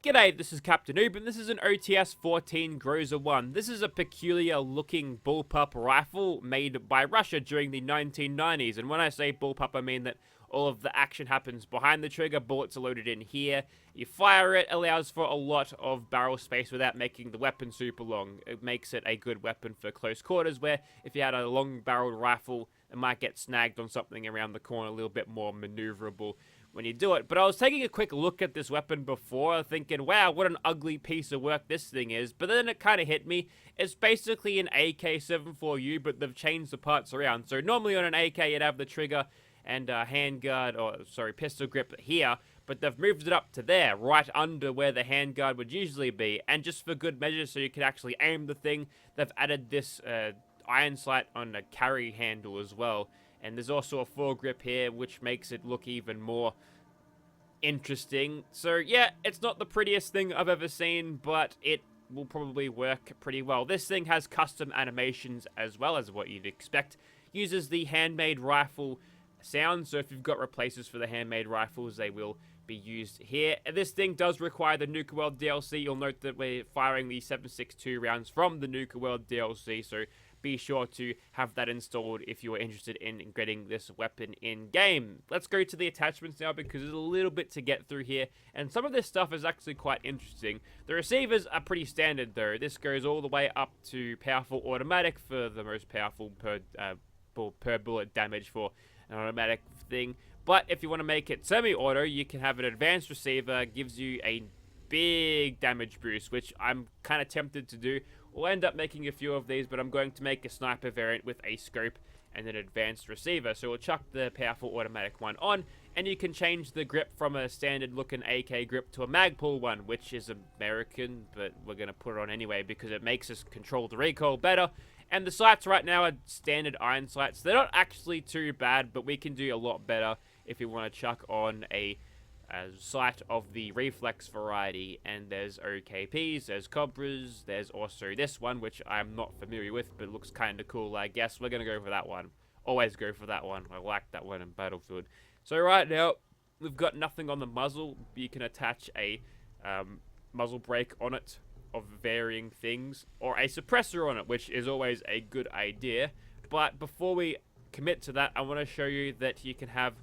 G'day, this is Captainoob, and this is an OTs-14 Groza 1. This is a peculiar looking bullpup rifle made by Russia during the 1990s, and when I say bullpup I mean that all of the action happens behind the trigger, bullets are loaded in here, you fire it, allows for a lot of barrel space without making the weapon super long. It makes it a good weapon for close quarters, where if you had a long barreled rifle, it might get snagged on something around the corner, a little bit more maneuverable when you do it. But I was taking a quick look at this weapon before, thinking, wow, what an ugly piece of work this thing is. But then it kind of hit me. It's basically an AK-74U, but they've changed the parts around. So normally on an AK, you'd have the trigger and handguard, or sorry, pistol grip here. But they've moved it up to there, right under where the handguard would usually be. And just for good measure, so you can actually aim the thing, they've added this iron sight on a carry handle as well. And there's also a foregrip here, which makes it look even more interesting. So yeah, it's not the prettiest thing I've ever seen, but it will probably work pretty well. This thing has custom animations as well as what you'd expect. Uses the handmade rifle sound, so if you've got replacers for the handmade rifles, they will be used here. This thing does require the Nuka World DLC. You'll note that we're firing the 7.62 rounds from the Nuka World DLC, so be sure to have that installed if you are interested in getting this weapon in-game. Let's go to the attachments now, because there's a little bit to get through here, and some of this stuff is actually quite interesting. The receivers are pretty standard though. This goes all the way up to powerful automatic for the most powerful per bullet damage for an automatic thing. But if you want to make it semi-auto, you can have an advanced receiver, gives you a big damage boost, which I'm kind of tempted to do. We'll end up making a few of these, but I'm going to make a sniper variant with a scope and an advanced receiver. So we'll chuck the powerful automatic one on, and you can change the grip from a standard looking AK grip to a Magpul one, which is American, but we're going to put it on anyway because it makes us control the recoil better. And the sights right now are standard iron sights. They're not actually too bad, but we can do a lot better if you want to chuck on a sight of the reflex variety. And there's OKPs, there's Cobras, there's also this one, which I'm not familiar with, but looks kind of cool. I guess we're going to go for that one. Always go for that one. I like that one in Battlefield. So right now, we've got nothing on the muzzle. You can attach a muzzle brake on it of varying things, or a suppressor on it, which is always a good idea. But before we commit to that, I want to show you that you can have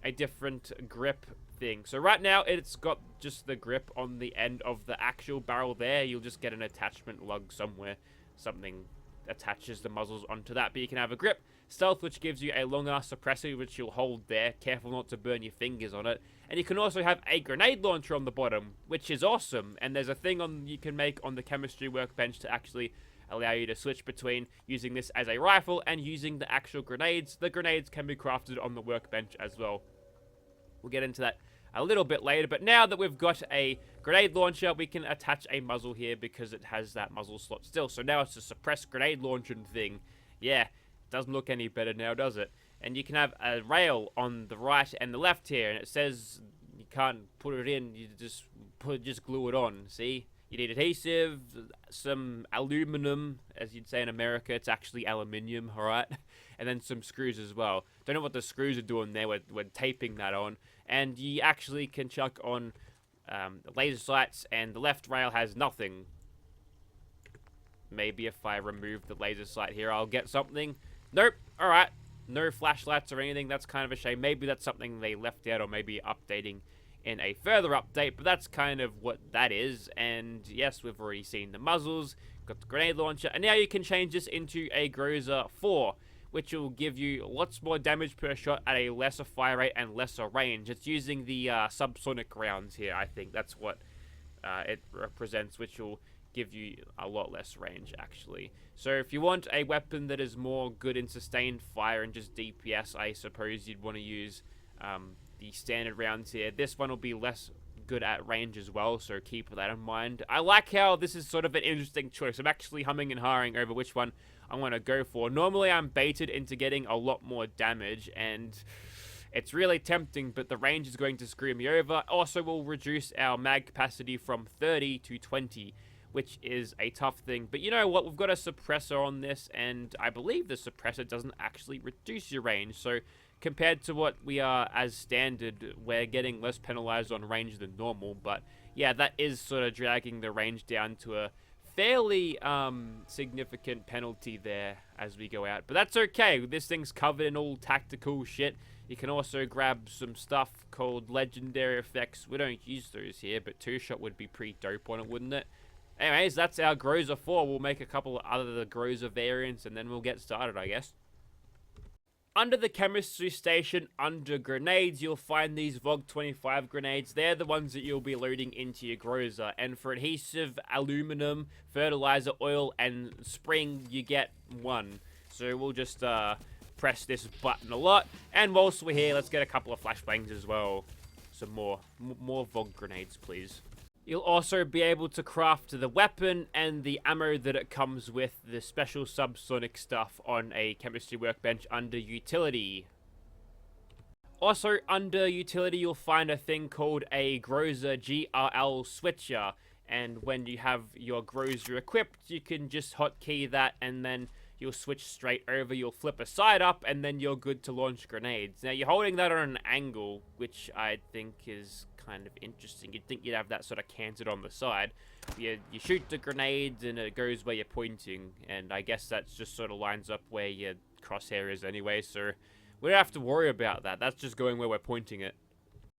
a different grip thing. So right now it's got just the grip on the end of the actual barrel there. You'll just get an attachment lug somewhere, something attaches the muzzles onto that. But you can have a grip, stealth, which gives you a long ass suppressor which you'll hold there, careful not to burn your fingers on it. And you can also have a grenade launcher on the bottom, which is awesome. And there's a thing you can make on the chemistry workbench to actually allow you to switch between using this as a rifle and using the actual grenades. The grenades can be crafted on the workbench as well. We'll get into that a little bit later, but now that we've got a grenade launcher, we can attach a muzzle here because it has that muzzle slot still. So now it's a suppressed grenade launcher thing. Yeah, doesn't look any better now, does it? And you can have a rail on the right and the left here, and it says you can't put it in, you just glue it on. See? You need adhesive, some aluminum, as you'd say in America. It's actually aluminium, alright? And then some screws as well. Don't know what the screws are doing there. We're taping that on. And you actually can chuck on laser sights, and the left rail has nothing. Maybe if I remove the laser sight here, I'll get something. Nope. Alright. No flashlights or anything. That's kind of a shame. Maybe that's something they left out, or maybe updating in a further update, but that's kind of what that is. And yes, we've already seen the muzzles, got the grenade launcher, and now you can change this into a Groza 4, which will give you lots more damage per shot at a lesser fire rate and lesser range. It's using the subsonic rounds here, I think. That's what it represents, which will give you a lot less range, actually. So if you want a weapon that is more good in sustained fire and just DPS, I suppose you'd want to use the standard rounds here. This one will be less good at range as well, so keep that in mind. I like how this is sort of an interesting choice. I'm actually humming and hawing over which one I want to go for. Normally I'm baited into getting a lot more damage, and it's really tempting, but the range is going to screw me over. Also, we'll reduce our mag capacity from 30 to 20, which is a tough thing. But you know what? We've got a suppressor on this, and I believe the suppressor doesn't actually reduce your range, so compared to what we are as standard, we're getting less penalized on range than normal. But yeah, that is sort of dragging the range down to a fairly significant penalty there as we go out. But that's okay. This thing's covered in all tactical shit. You can also grab some stuff called legendary effects. We don't use those here, but two-shot would be pretty dope on it, wouldn't it? Anyways, that's our Groza 4. We'll make a couple of other Groza variants, and then we'll get started, I guess. Under the chemistry station, under grenades, you'll find these VOG-25 grenades. They're the ones that you'll be loading into your Groza. And for adhesive, aluminum, fertilizer, oil, and spring, you get 1. So we'll just press this button a lot. And whilst we're here, let's get a couple of flashbangs as well. Some more VOG grenades, please. You'll also be able to craft the weapon and the ammo that it comes with, the special subsonic stuff, on a chemistry workbench under utility. Also under utility, you'll find a thing called a Groza Grl Switcher, and when you have your Groza equipped, you can just hotkey that and then you'll switch straight over, you'll flip a side up, and then you're good to launch grenades. Now, you're holding that on an angle, which I think is kind of interesting. You'd think you'd have that sort of canted on the side. You shoot the grenades, and it goes where you're pointing, and I guess that just sort of lines up where your crosshair is anyway, so we don't have to worry about that. That's just going where we're pointing it.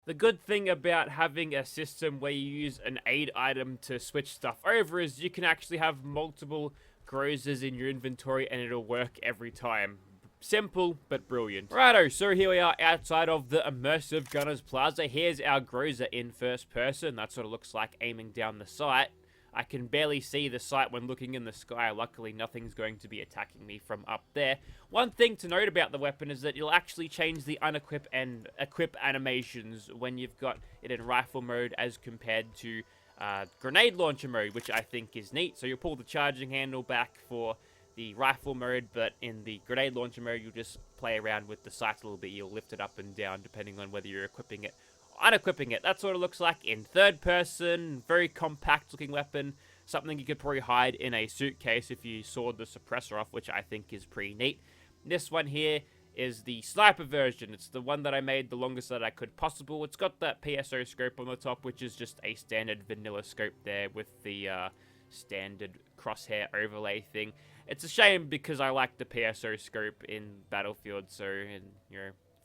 The good thing about having a system where you use an aid item to switch stuff over is you can actually have multiple Grozas in your inventory and it'll work every time. Simple, but brilliant. Righto, so here we are outside of the Immersive Gunners Plaza. Here's our Groza in first person. That's what it looks like aiming down the sight. I can barely see the sight when looking in the sky. Luckily, nothing's going to be attacking me from up there. One thing to note about the weapon is that you'll actually change the unequip and equip animations when you've got it in rifle mode as compared to grenade launcher mode, which I think is neat. So you'll pull the charging handle back for the rifle mode, but in the grenade launcher mode, you'll just play around with the sights a little bit. You'll lift it up and down depending on whether you're equipping it or unequipping it. That's what it looks like in third person. Very compact looking weapon. Something you could probably hide in a suitcase if you sawed the suppressor off, which I think is pretty neat. This one here is the sniper version. It's the one that I made the longest that I could possible. It's got that PSO scope on the top, which is just a standard vanilla scope there with the standard crosshair overlay thing. It's a shame because I like the PSO scope in Battlefield, so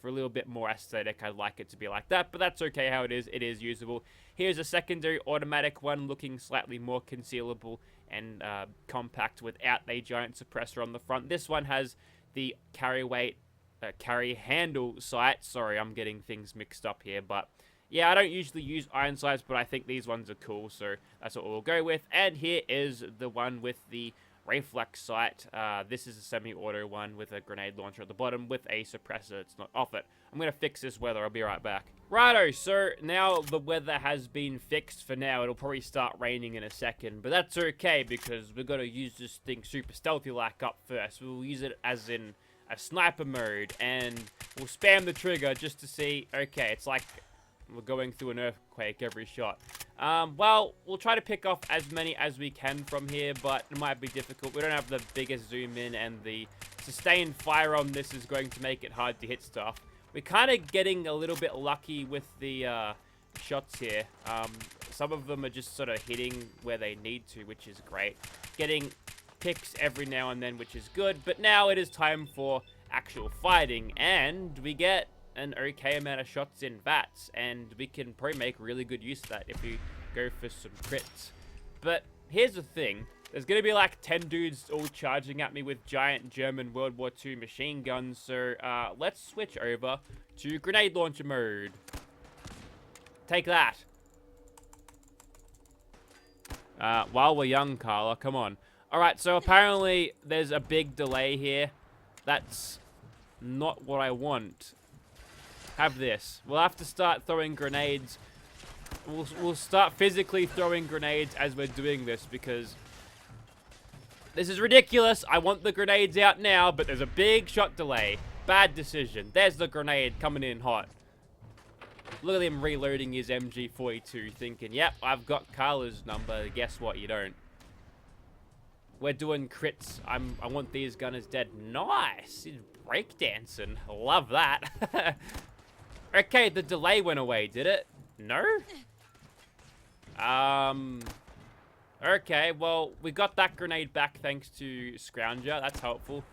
for a little bit more aesthetic, I'd like it to be like that, but that's okay how it is. It is usable. Here's a secondary automatic one looking slightly more concealable and compact without a giant suppressor on the front. This one has the carry handle sight. Sorry, I'm getting things mixed up here, but yeah, I don't usually use iron sights, but I think these ones are cool, so that's what we'll go with. And here is the one with the Reflex Sight. This is a semi-auto one with a grenade launcher at the bottom with a suppressor. It's not off it. I'm going to fix this weather. I'll be right back. Righto, so now the weather has been fixed for now. It'll probably start raining in a second, but that's okay because we're going to use this thing super stealthy-like up first. We'll use it as in a sniper mode, and we'll spam the trigger just to see. Okay, it's like we're going through an earthquake every shot. Well, we'll try to pick off as many as we can from here, but it might be difficult. We don't have the biggest zoom in, and the sustained fire on this is going to make it hard to hit stuff. We're kind of getting a little bit lucky with the shots here. Some of them are just sort of hitting where they need to, which is great. Getting picks every now and then, which is good, but now it is time for actual fighting, and we get an okay amount of shots in VATS, and we can probably make really good use of that if we go for some crits. But here's the thing. There's going to be like 10 dudes all charging at me with giant German World War II machine guns, so let's switch over to grenade launcher mode. Take that. While we're young, Carla, come on. Alright, so apparently there's a big delay here. That's not what I want. Have this. We'll have to start throwing grenades. We'll start physically throwing grenades as we're doing this because this is ridiculous. I want the grenades out now, but there's a big shot delay. Bad decision. There's the grenade coming in hot. Look at him reloading his MG42 thinking, yep, I've got Carla's number. Guess what? You don't. We're doing crits. I want these gunners dead. Nice. He's breakdancing. Love that. Okay, the delay went away, did it? No? Okay, well, we got that grenade back thanks to Scrounger. That's helpful.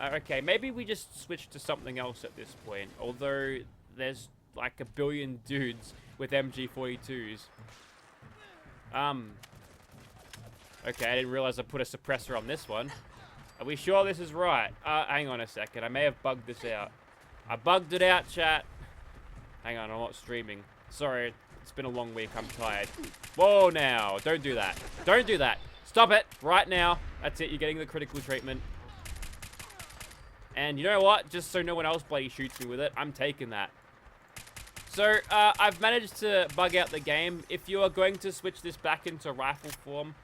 Okay, maybe we just switch to something else at this point. Although, there's like a billion dudes with MG42s. Okay, I didn't realize I put a suppressor on this one. Are we sure this is right? Hang on a second. I may have bugged this out. I bugged it out, chat. Hang on, I'm not streaming. Sorry, it's been a long week. I'm tired. Whoa, now. Don't do that. Don't do that. Stop it right now. That's it. You're getting the critical treatment. And you know what? Just so no one else bloody shoots me with it, I'm taking that. So, I've managed to bug out the game. If you are going to switch this back into rifle form,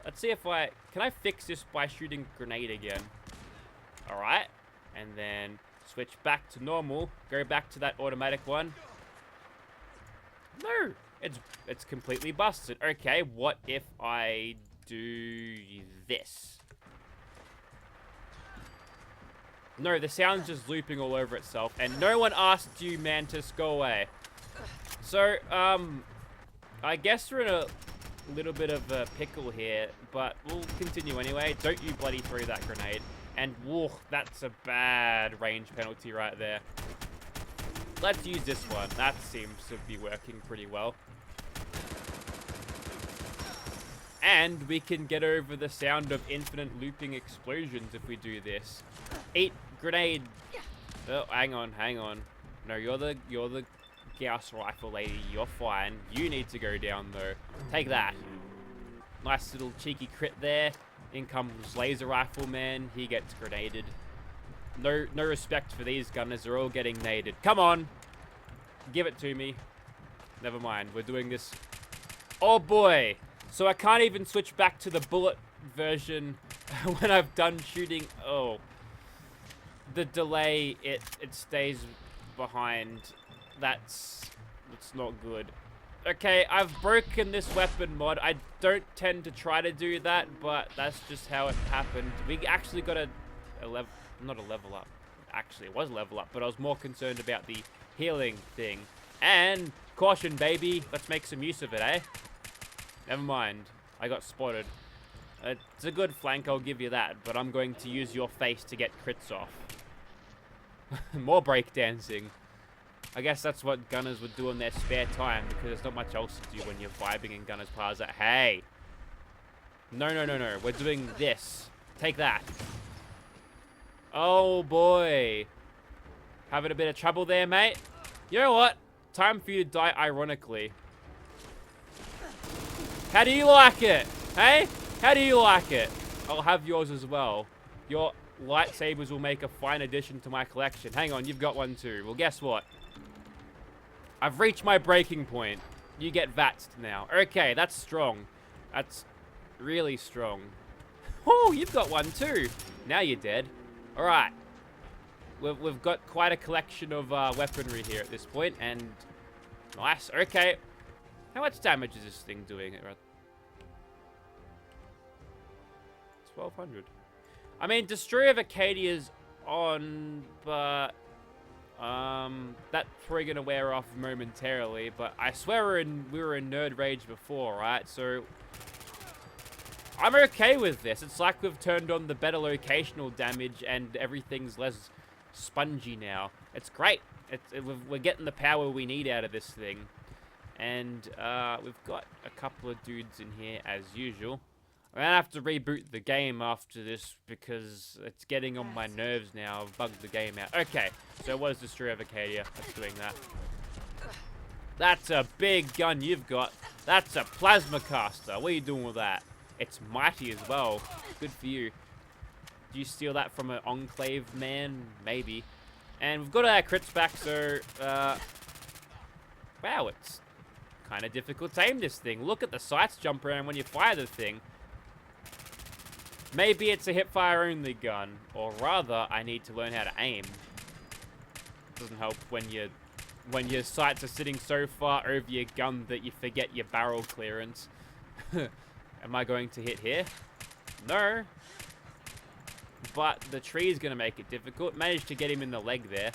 let's see if can I fix this by shooting grenade again? Alright. And then switch back to normal. Go back to that automatic one. No. It's completely busted. Okay, what if I do this? No, the sound's just looping all over itself. And no one asked you, Mantis, go away. So, I guess we're in a little bit of a pickle here, but we'll continue anyway. Don't you bloody throw that grenade. And, whoa, that's a bad range penalty right there. Let's use this one. That seems to be working pretty well. And we can get over the sound of infinite looping explosions if we do this. Eat grenade. Oh, hang on, hang on. No, you're the Gauss rifle lady. You're fine. You need to go down though. Take that. Nice little cheeky crit there. In comes laser rifle man. He gets grenaded. No respect for these gunners. They're all getting naded. Come on. Give it to me. Never mind. We're doing this. Oh boy. So I can't even switch back to the bullet version when I've done shooting. Oh. The delay, it stays behind. That's not good. Okay, I've broken this weapon mod. I don't tend to try to do that, but that's just how it happened. We actually got a level, not a level up. Actually, it was a level up, but I was more concerned about the healing thing. And caution, baby. Let's make some use of it, eh? Never mind. I got spotted. It's a good flank, I'll give you that, but I'm going to use your face to get crits off. More breakdancing. I guess that's what gunners would do in their spare time, because there's not much else to do when you're vibing in Gunner's Plaza. Hey! No. We're doing this. Take that. Oh, boy. Having a bit of trouble there, mate? You know what? Time for you to die ironically. How do you like it? Hey? How do you like it? I'll have yours as well. Your lightsabers will make a fine addition to my collection. Hang on, you've got one too. Well, guess what? I've reached my breaking point. You get vaxxed now. Okay, that's strong. That's really strong. Oh, you've got one too. Now you're dead. All right. We've got quite a collection of weaponry here at this point, and nice. Okay. How much damage is this thing doing? 1200. I mean, Destroyer of Acadia's on, but that's probably gonna wear off momentarily. But I swear we were in nerd rage before, right? So I'm okay with this. It's like we've turned on the better locational damage, and everything's less spongy now. It's great. We're getting the power we need out of this thing, and we've got a couple of dudes in here as usual. I'm gonna have to reboot the game after this because it's getting on my nerves now. I've bugged the game out. Okay, so it was Destroyer of Acadia that's doing that. That's a big gun you've got. That's a plasma caster. What are you doing with that? It's mighty as well. Good for you. Do you steal that from an Enclave man? Maybe. And we've got our crits back, so wow, it's kind of difficult to aim this thing. Look at the sights jump around when you fire the thing. Maybe it's a hipfire only gun, or rather, I need to learn how to aim. Doesn't help when your sights are sitting so far over your gun that you forget your barrel clearance. Am I going to hit here? No. But the tree is going to make it difficult. Managed to get him in the leg there.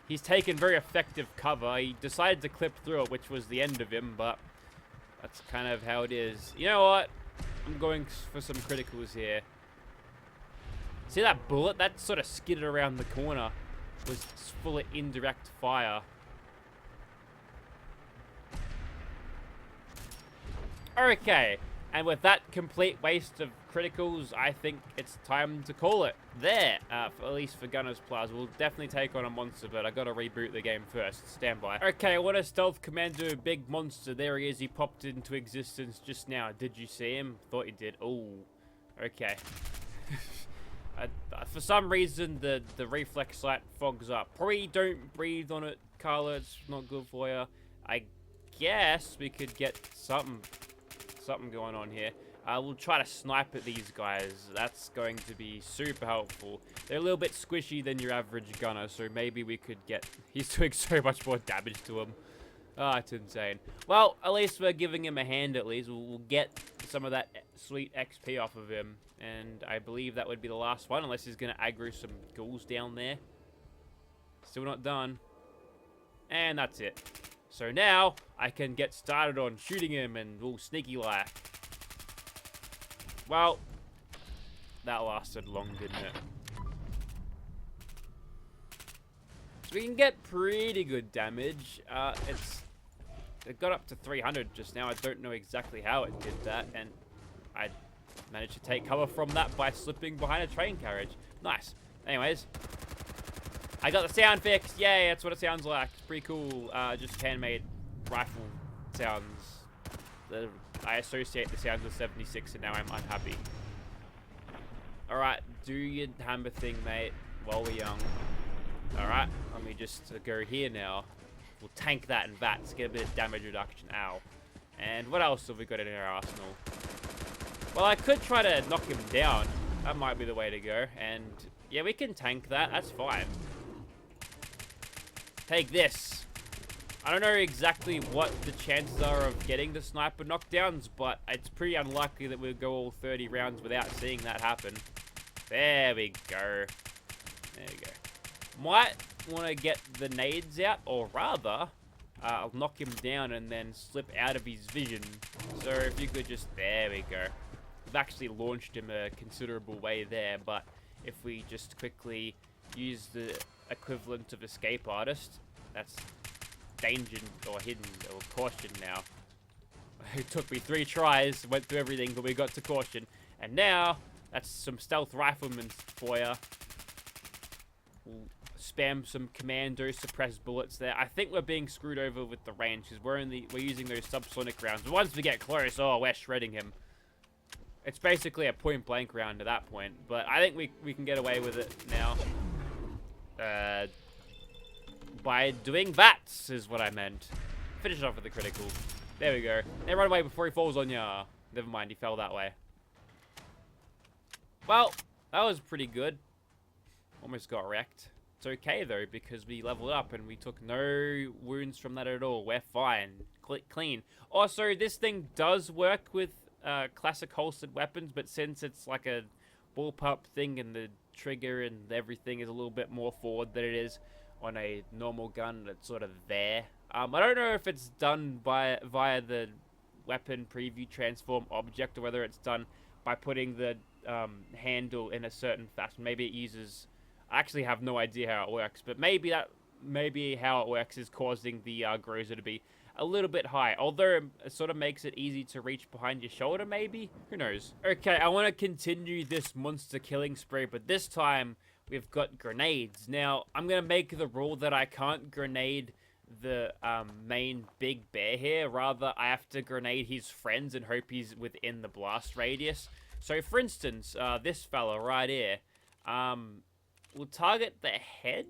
He's taken very effective cover. He decided to clip through it, which was the end of him, but that's kind of how it is. You know what? I'm going for some criticals here. See that bullet? That sort of skidded around the corner. Was full of indirect fire. Okay. And with that complete waste of criticals, I think it's time to call it there. At least for Gunner's Plaza. We'll definitely take on a monster, but I gotta reboot the game first. Stand by. Okay, I want to stealth commando big monster. There he is. He popped into existence just now. Did you see him? Thought you did. Oh, okay. For some reason, the reflex sight fogs up. Probably don't breathe on it, Carla. It's not good for you. I guess we could get something going on here. We'll try to snipe at these guys. That's going to be super helpful. They're a little bit squishy than your average gunner, so maybe we could get... He's doing so much more damage to him. Ah, it's insane. Well, at least we're giving him a hand at least. We'll get some of that sweet XP off of him. And I believe that would be the last one, unless he's going to aggro some ghouls down there. Still not done. And that's it. So now, I can get started on shooting him and all sneaky like. Well, that lasted long, didn't it? So we can get pretty good damage. It got up to 300 just now. I don't know exactly how it did that, and I managed to take cover from that by slipping behind a train carriage. Nice. Anyways, I got the sound fixed. Yay, that's what it sounds like. It's pretty cool. Just handmade rifle sounds. I associate the sounds with 76, and now I'm unhappy. Alright, do your hammer thing, mate, while we're young. Alright, let me just go here now. We'll tank that and VATS, get a bit of damage reduction. Ow. And what else have we got in our arsenal? Well, I could try to knock him down. That might be the way to go. And yeah, we can tank that. That's fine. Take this. I don't know exactly what the chances are of getting the sniper knockdowns, but it's pretty unlikely that we'll go all 30 rounds without seeing that happen. There we go. There we go. Might want to get the nades out, or rather, I'll knock him down and then slip out of his vision. So if you could just... There we go. We've actually launched him a considerable way there, but if we just quickly use the equivalent of escape artist, that's danger or hidden or caution now. It took me 3 tries, went through everything, but we got to caution. And now, that's some stealth riflemen for ya. We'll spam some commando suppressed bullets there. I think we're being screwed over with the range because we're using those subsonic rounds. But once we get close, oh, we're shredding him. It's basically a point blank round at that point, but I think we can get away with it now. By doing VATS is what I meant. Finish it off with the critical. There we go. Now run away before he falls on ya. Never mind, he fell that way. Well, that was pretty good. Almost got wrecked. It's okay though, because we leveled up and we took no wounds from that at all. We're fine. Clean. Also, this thing does work with classic holstered weapons, but since it's like a bullpup thing and the trigger and everything is a little bit more forward than it is on a normal gun, that's sort of there. I don't know if it's done via the weapon preview transform object, or whether it's done by putting the handle in a certain fashion. Maybe it uses... I actually have no idea how it works, but maybe how it works is causing the Groza to be a little bit high. Although it sort of makes it easy to reach behind your shoulder, maybe? Who knows? Okay, I want to continue this monster killing spree, but this time we've got grenades. Now, I'm going to make the rule that I can't grenade the main big bear here. Rather, I have to grenade his friends and hope he's within the blast radius. So, for instance, this fella right here, we'll target the head,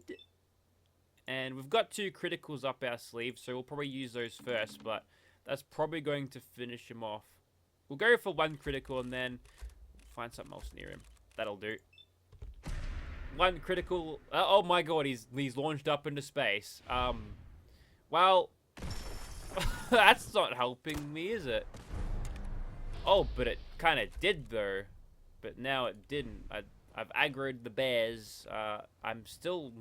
and we've got 2 criticals up our sleeve, so we'll probably use those first, but that's probably going to finish him off. We'll go for 1 critical and then find something else near him. That'll do. 1 critical. Oh my god, he's launched up into space. Well, that's not helping me, is it? Oh, but it kind of did though. But now it didn't. I've aggroed the bears. I'm still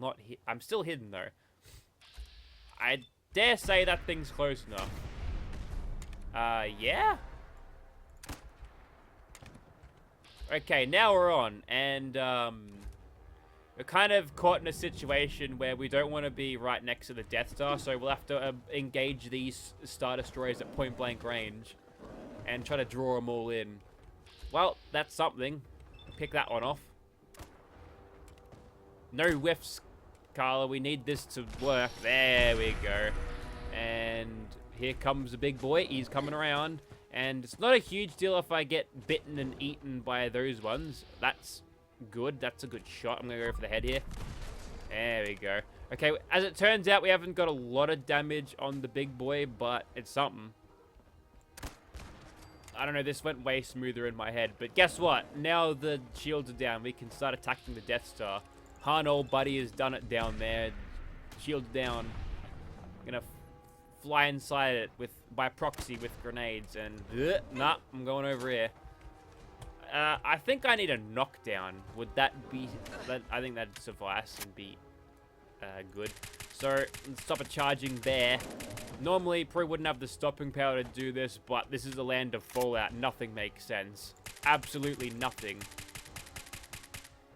hidden though. I dare say that thing's close enough. Yeah? Okay, now we're on, and, we're kind of caught in a situation where we don't want to be right next to the Death Star, so we'll have to engage these Star Destroyers at point-blank range and try to draw them all in. Well, that's something. Pick that one off. No whiffs, Carla. We need this to work. There we go. And here comes the big boy. He's coming around. And it's not a huge deal if I get bitten and eaten by those ones. That's good. That's a good shot. I'm going to go for the head here. There we go. Okay, as it turns out, we haven't got a lot of damage on the big boy, but it's something. I don't know, this went way smoother in my head. But guess what? Now the shields are down. We can start attacking the Death Star. Han, old buddy, has done it down there. Shields down. I'm going to fly inside it by proxy with grenades. And, nah, I'm going over here. I think I need a knockdown. Would that be... I think that'd suffice and be good. So, let's stop a charging bear. Normally, probably wouldn't have the stopping power to do this, but this is the land of Fallout. Nothing makes sense. Absolutely nothing.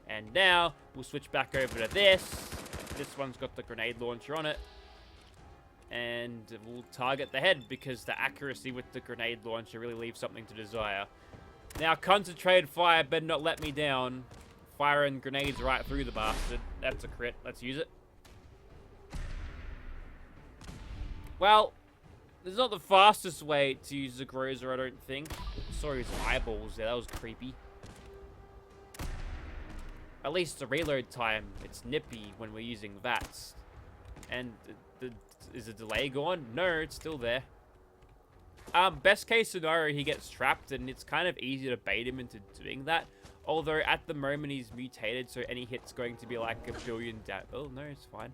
And now, we'll switch back over to this. This one's got the grenade launcher on it. And we'll target the head, because the accuracy with the grenade launcher really leaves something to desire. Now, concentrated fire better not let me down. Firing grenades right through the bastard. That's a crit. Let's use it. Well, it's not the fastest way to use the Groza, I don't think. Saw his eyeballs there. That was creepy. At least the reload time, it's nippy when we're using VATS. And is the delay gone? No, it's still there. Best case scenario, he gets trapped, and it's kind of easy to bait him into doing that. Although, at the moment, he's mutated, so any hit's going to be like a billion damage. Oh, no, it's fine.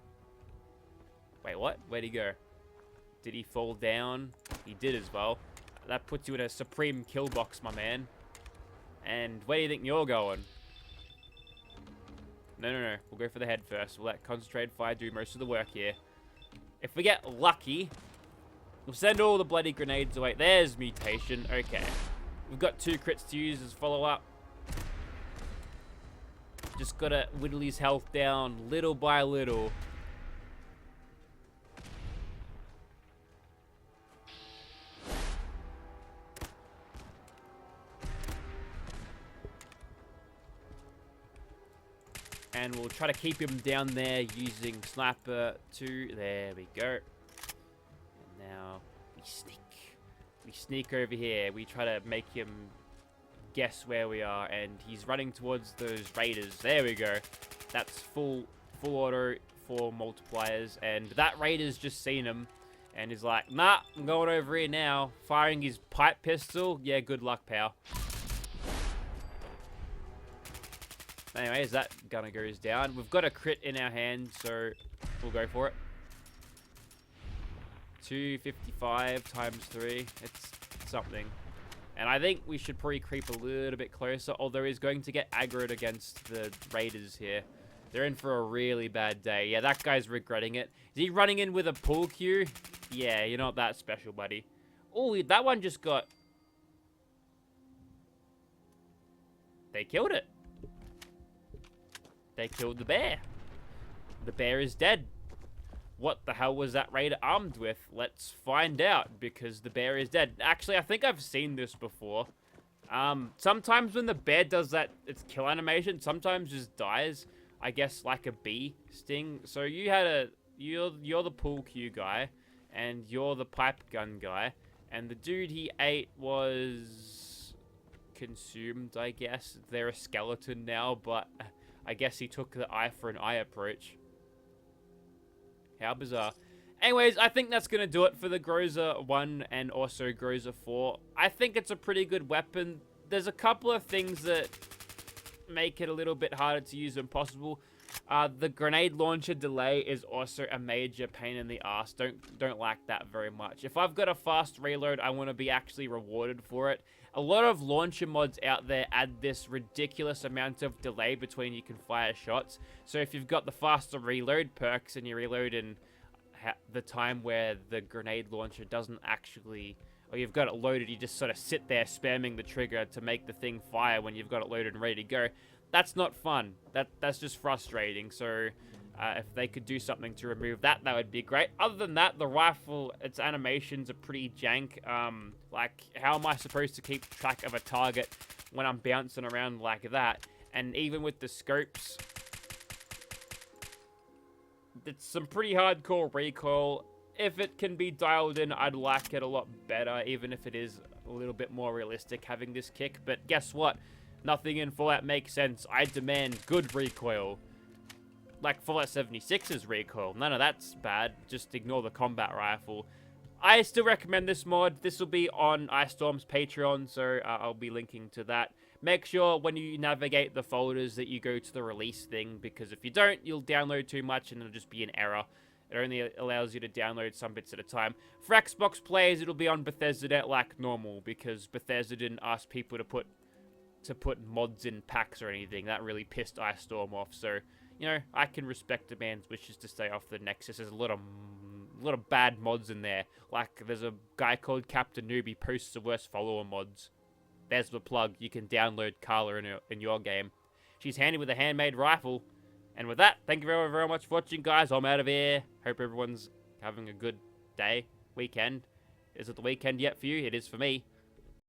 Wait, what? Where'd he go? Did he fall down? He did as well. That puts you in a supreme kill box, my man. And where do you think you're going? No. We'll go for the head first. We'll let concentrated fire do most of the work here. If we get lucky, we'll send all the bloody grenades away. There's mutation. Okay. We've got 2 crits to use as follow-up. Just gotta whittle his health down little by little. And we'll try to keep him down there using Sniper 2. There we go. And now we sneak. We sneak over here. We try to make him guess where we are. And he's running towards those raiders. There we go. That's full auto for multipliers. And that raider's just seen him. And he's like, nah, I'm going over here now. Firing his pipe pistol. Yeah, good luck, pal. Anyways, that gunner goes down. We've got a crit in our hand, so we'll go for it. 255 times 3. It's something. And I think we should probably creep a little bit closer, although he's going to get aggroed against the raiders here. They're in for a really bad day. Yeah, that guy's regretting it. Is he running in with a pull queue? Yeah, you're not that special, buddy. Oh, that one just got... They killed it. They killed the bear. The bear is dead. What the hell was that raider armed with? Let's find out, because the bear is dead. Actually, I think I've seen this before. Sometimes when the bear does that, its kill animation, sometimes just dies. I guess like a bee sting. So you had you're the pool cue guy, and you're the pipe gun guy, and the dude he ate was consumed, I guess. They're a skeleton now, but I guess he took the eye for an eye approach. How bizarre. Anyways, I think that's going to do it for the Groza 1 and also Groza 4. I think it's a pretty good weapon. There's a couple of things that make it a little bit harder to use than possible. The grenade launcher delay is also a major pain in the ass. Don't like that very much. If I've got a fast reload, I want to be actually rewarded for it. A lot of launcher mods out there add this ridiculous amount of delay between you can fire shots. So if you've got the faster reload perks and you reload in the time where the grenade launcher doesn't actually, or you've got it loaded, you just sort of sit there spamming the trigger to make the thing fire when you've got it loaded and ready to go. That's not fun. That's just frustrating. So if they could do something to remove that, that would be great. Other than that, the rifle, its animations are pretty jank. Like, how am I supposed to keep track of a target when I'm bouncing around like that? And even with the scopes, it's some pretty hardcore recoil. If it can be dialed in, I'd like it a lot better, even if it is a little bit more realistic having this kick. But guess what? Nothing in Fallout makes sense. I demand good recoil. Like Fallout 76's recoil. None of that's bad. Just ignore the combat rifle. I still recommend this mod. This will be on Ice Storm's Patreon, so I'll be linking to that. Make sure when you navigate the folders that you go to the release thing, because if you don't, you'll download too much and it'll just be an error. It only allows you to download some bits at a time. For Xbox players, it'll be on Bethesda.net like normal, because Bethesda didn't ask people to put mods in packs or anything. That really pissed Ice Storm off, so, you know, I can respect the man's wishes to stay off the Nexus. There's a lot of bad mods in there. Like, there's a guy called Captainoob. He posts the worst follower mods. There's the plug. You can download Carla in your game. She's handy with a handmade rifle. And with that, thank you very, very much for watching, guys. I'm out of here. Hope everyone's having a good day, weekend. Is it the weekend yet for you? It is for me.